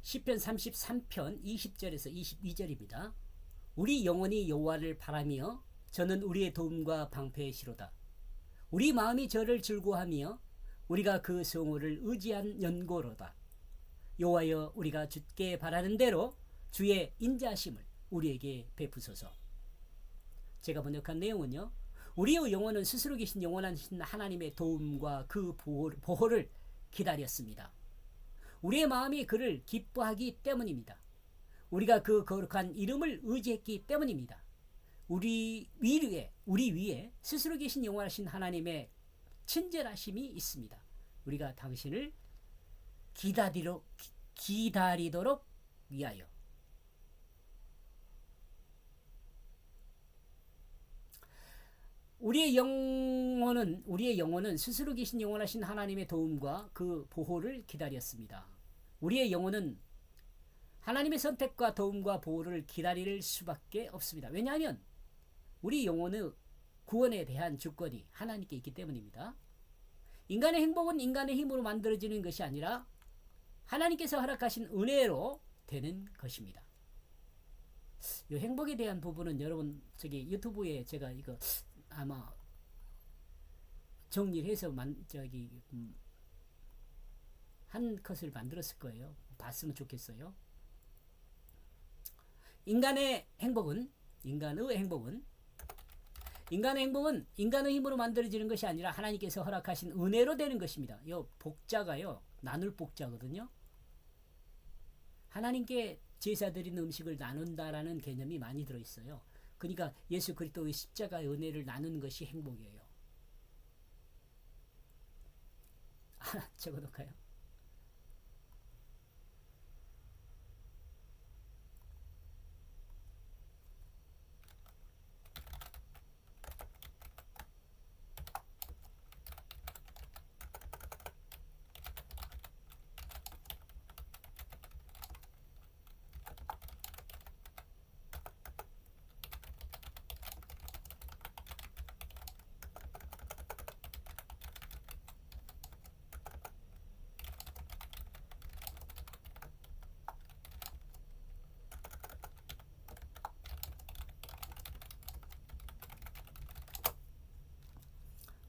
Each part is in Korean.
시편 33편 20절에서 22절입니다. 우리 영혼이 여호와를 바라며 저는 우리의 도움과 방패의 시로다. 우리 마음이 저를 즐거워하며 우리가 그 성호를 의지한 연고로다. 여호와여, 우리가 주께 바라는 대로 주의 인자하심을 우리에게 베푸소서. 제가 번역한 내용은요, 우리의 영혼은 스스로 계신 영원하신 하나님의 도움과 그 보호를 기다렸습니다. 우리의 마음이 그를 기뻐하기 때문입니다. 우리가 그 거룩한 이름을 의지했기 때문입니다. 우리 위에 스스로 계신 영원하신 하나님의 친절하심이 있습니다. 우리가 당신을 기다리도록 위하여. 우리의 영혼은 스스로 계신 영원하신 하나님의 도움과 그 보호를 기다렸습니다. 우리의 영혼은 하나님의 선택과 도움과 보호를 기다릴 수밖에 없습니다. 왜냐하면 우리 영혼의 구원에 대한 주권이 하나님께 있기 때문입니다. 인간의 행복은 인간의 힘으로 만들어지는 것이 아니라 하나님께서 허락하신 은혜로 되는 것입니다. 이 행복에 대한 부분은 여러분 유튜브에 제가 이거 아마 정리를 해서 한 컷을 만들었을 거예요. 봤으면 좋겠어요. 인간의 행복은 인간의 인간의 힘으로 만들어지는 것이 아니라 하나님께서 허락하신 은혜로 되는 것입니다. 이 복자가요, 나눌 복자거든요. 하나님께 제사 드리는 음식을 나눈다라는 개념이 많이 들어있어요. 그러니까 예수 그리스도의 십자가의 은혜를 나누는 것이 행복이에요. 하나 적어놓을까요?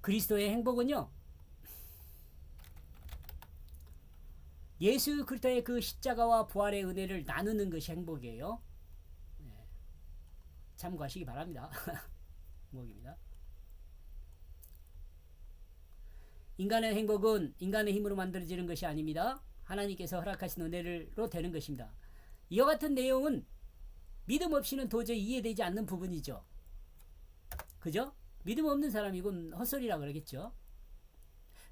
그리스도의 행복은요, 예수 그리스도의 그 십자가와 부활의 은혜를 나누는 것이 행복이에요. 네. 참고하시기 바랍니다. 행복입니다. 인간의 행복은 인간의 힘으로 만들어지는 것이 아닙니다. 하나님께서 허락하신 은혜로 되는 것입니다. 이와 같은 내용은 믿음 없이는 도저히 이해되지 않는 부분이죠. 그죠? 믿음 없는 사람이군 헛소리라 그러겠죠.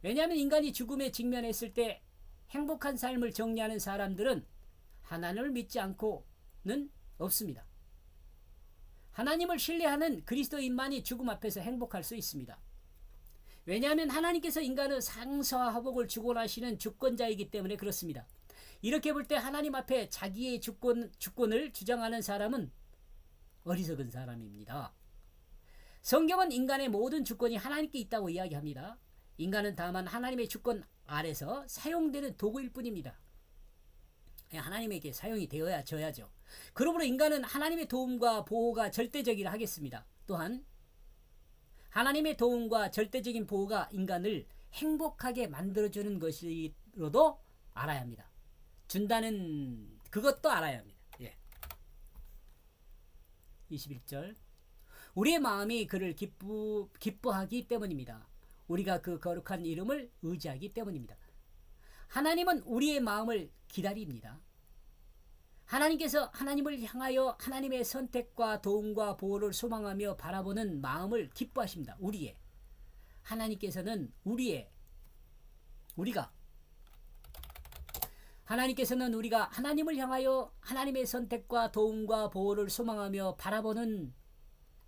왜냐하면 인간이 죽음에 직면했을 때 행복한 삶을 정리하는 사람들은 하나님을 믿지 않고는 없습니다. 하나님을 신뢰하는 그리스도인만이 죽음 앞에서 행복할 수 있습니다. 왜냐하면 하나님께서 인간의 상서와 화복을 주권하시는 주권자이기 때문에 그렇습니다. 이렇게 볼 때 하나님 앞에 자기의 주권을 주장하는 사람은 어리석은 사람입니다. 성경은 인간의 모든 주권이 하나님께 있다고 이야기합니다. 인간은 다만 하나님의 주권 아래서 사용되는 도구일 뿐입니다. 하나님에게 사용이 되어져야죠. 그러므로 인간은 하나님의 도움과 보호가 절대적이라 하겠습니다. 또한 하나님의 도움과 절대적인 보호가 인간을 행복하게 만들어주는 것이로도 알아야 합니다. 준다는 그것도 알아야 합니다. 21절 우리의 마음이 그를 기뻐하기 때문입니다. 우리가 그 거룩한 이름을 의지하기 때문입니다. 하나님은 우리의 마음을 기다립니다. 하나님께서 하나님을 향하여 하나님의 선택과 도움과 보호를 소망하며 바라보는 마음을 기뻐하십니다. 하나님께서는 우리가 하나님을 향하여 하나님의 선택과 도움과 보호를 소망하며 바라보는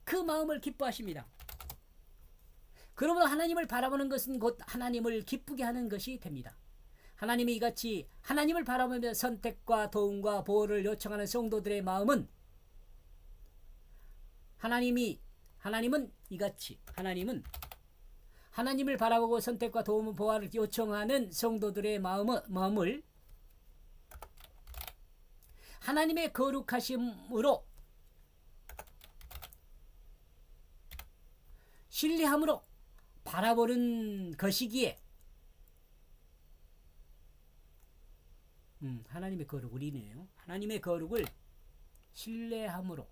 그 마음을 기뻐하십니다. 그러므로 하나님을 바라보는 것은 곧 하나님을 기쁘게 하는 것이 됩니다. 하나님이 이같이 하나님을 바라보며 선택과 도움과 보호를 요청하는 성도들의 마음은 하나님은 하나님을 바라보고 선택과 도움 보호를 요청하는 성도들의 마음을 하나님의 거룩하심으로 신뢰함으로 바라보는 것이기에 하나님의 거룩 우리네요. 하나님의 거룩을 신뢰함으로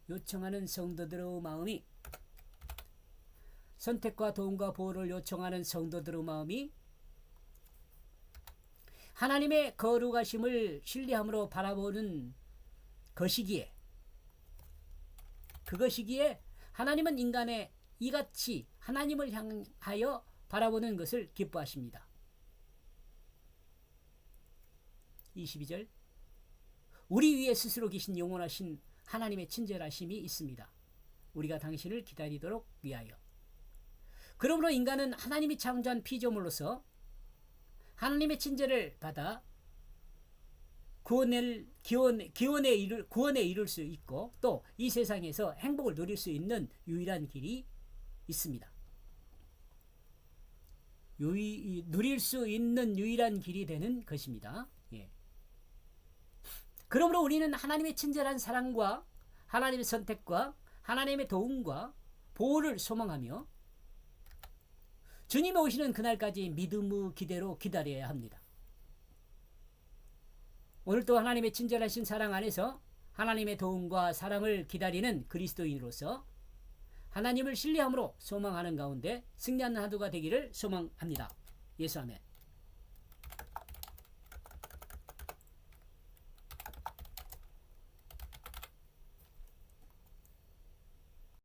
요청하는 성도들의 마음이 선택과 도움과 보호를 요청하는 성도들의 마음이 하나님의 거룩하심을 신뢰함으로 바라보는 것이기에 그것이기에 하나님은 인간의 이같이 하나님을 향하여 바라보는 것을 기뻐하십니다. 22절 우리 위에 스스로 계신 영원하신 하나님의 친절하심이 있습니다. 우리가 당신을 기다리도록 위하여. 그러므로 인간은 하나님이 창조한 피조물로서 하나님의 친절을 받아 구원에 이룰 수 있고 또 이 세상에서 행복을 누릴 수 있는 유일한 길이 있습니다. 누릴 수 있는 유일한 길이 되는 것입니다. 예. 그러므로 우리는 하나님의 친절한 사랑과 하나님의 선택과 하나님의 도움과 보호를 소망하며 주님이 오시는 그날까지 믿음의 기대로 기다려야 합니다. 오늘도 하나님의 친절하신 사랑 안에서 하나님의 도움과 사랑을 기다리는 그리스도인으로서 하나님을 신뢰함으로 소망하는 가운데 승리하는 하루가 되기를 소망합니다. 예수 아멘.